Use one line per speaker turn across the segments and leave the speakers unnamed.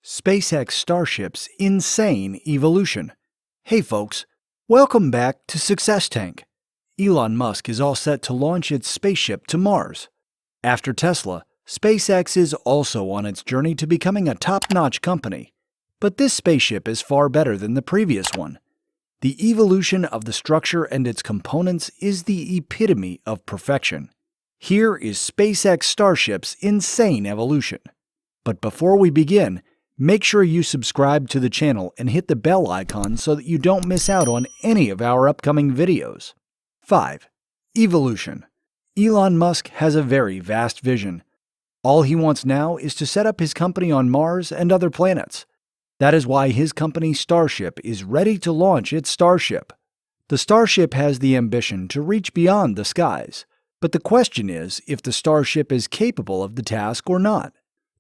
SpaceX Starship's insane evolution. Hey folks, welcome back to Success Tank. Elon Musk is all set to launch its spaceship to Mars. After Tesla, SpaceX is also on its journey to becoming a top-notch company. But this spaceship is far better than the previous one. The evolution of the structure and its components is the epitome of perfection. Here is SpaceX Starship's insane evolution. But before we begin, make sure you subscribe to the channel and hit the bell icon so that you don't miss out on any of our upcoming videos. 5. Evolution. Elon Musk has a very vast vision. All he wants now is to set up his company on Mars and other planets. That is why his company Starship is ready to launch its Starship. The Starship has the ambition to reach beyond the skies, but the question is if the Starship is capable of the task or not.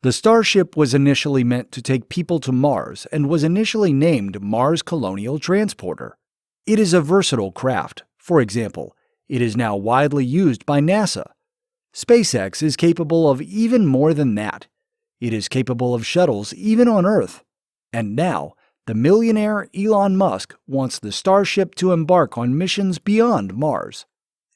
The Starship was initially meant to take people to Mars and was initially named Mars Colonial Transporter. It is a versatile craft. For example, it is now widely used by NASA. SpaceX is capable of even more than that. It is capable of shuttles even on Earth. And now, the millionaire Elon Musk wants the Starship to embark on missions beyond Mars.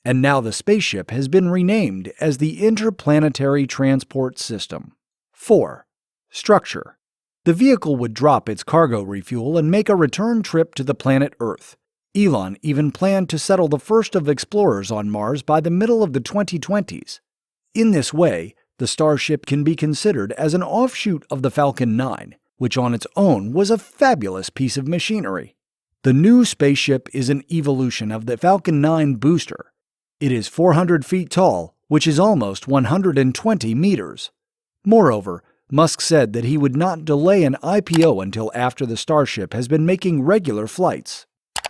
And now the spaceship has been renamed as the Interplanetary Transport System. 4. Structure. The vehicle would drop its cargo refuel and make a return trip to the planet Earth. Elon even planned to settle the first of explorers on Mars by the middle of the 2020s. In this way, the Starship can be considered as an offshoot of the Falcon 9, which on its own was a fabulous piece of machinery. The new spaceship is an evolution of the Falcon 9 booster. It is 400 feet tall, which is almost 120 meters. Moreover, Musk said that he would not delay an IPO until after the Starship has been making regular flights.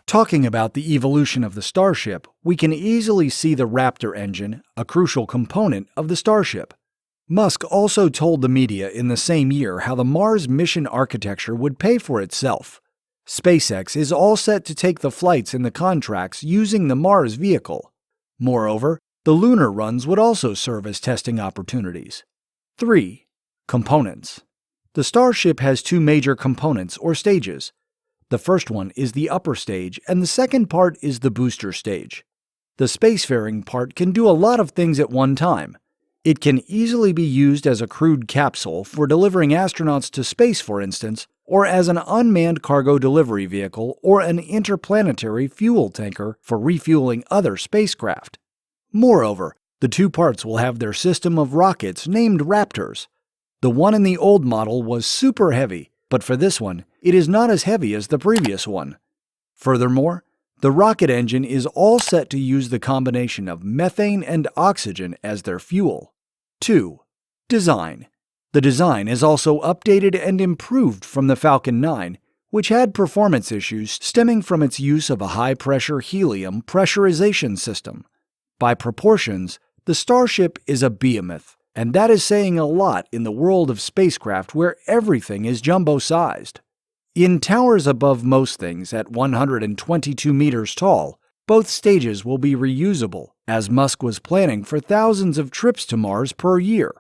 Talking about the evolution of the Starship, we can easily see the Raptor engine, a crucial component of the Starship. Musk also told the media in the same year how the Mars mission architecture would pay for itself. SpaceX is all set to take the flights in the contracts using the Mars vehicle. Moreover, the lunar runs would also serve as testing opportunities. 3. Components. The Starship has two major components or stages. The first one is the upper stage and the second part is the booster stage. The spacefaring part can do a lot of things at one time. It can easily be used as a crewed capsule for delivering astronauts to space, for instance, or as an unmanned cargo delivery vehicle or an interplanetary fuel tanker for refueling other spacecraft. Moreover, the two parts will have their system of rockets named Raptors. The one in the old model was super heavy, but for this one, it is not as heavy as the previous one. Furthermore, the rocket engine is all set to use the combination of methane and oxygen as their fuel. 2. Design. The design is also updated and improved from the Falcon 9, which had performance issues stemming from its use of a high-pressure helium pressurization system. By proportions, the Starship is a behemoth, and that is saying a lot in the world of spacecraft where everything is jumbo-sized. In towers above most things at 122 meters tall, both stages will be reusable, as Musk was planning for thousands of trips to Mars per year.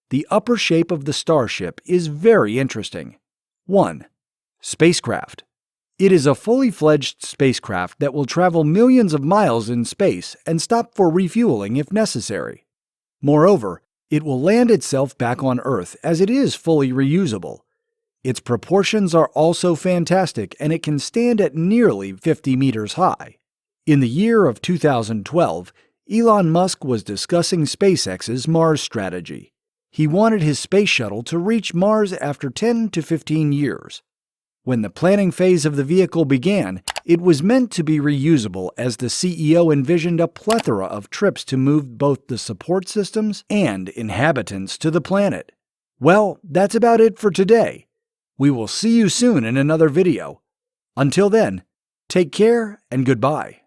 The upper shape of the Starship is very interesting. 1. Spacecraft. It is a fully fledged spacecraft that will travel millions of miles in space and stop for refueling if necessary. Moreover, it will land itself back on Earth as it is fully reusable. Its proportions are also fantastic and it can stand at nearly 50 meters high. In the year of 2012, Elon Musk was discussing SpaceX's Mars strategy. He wanted his space shuttle to reach Mars after 10 to 15 years. When the planning phase of the vehicle began, it was meant to be reusable as the CEO envisioned a plethora of trips to move both the support systems and inhabitants to the planet. Well, that's about it for today. We will see you soon in another video. Until then, take care and goodbye.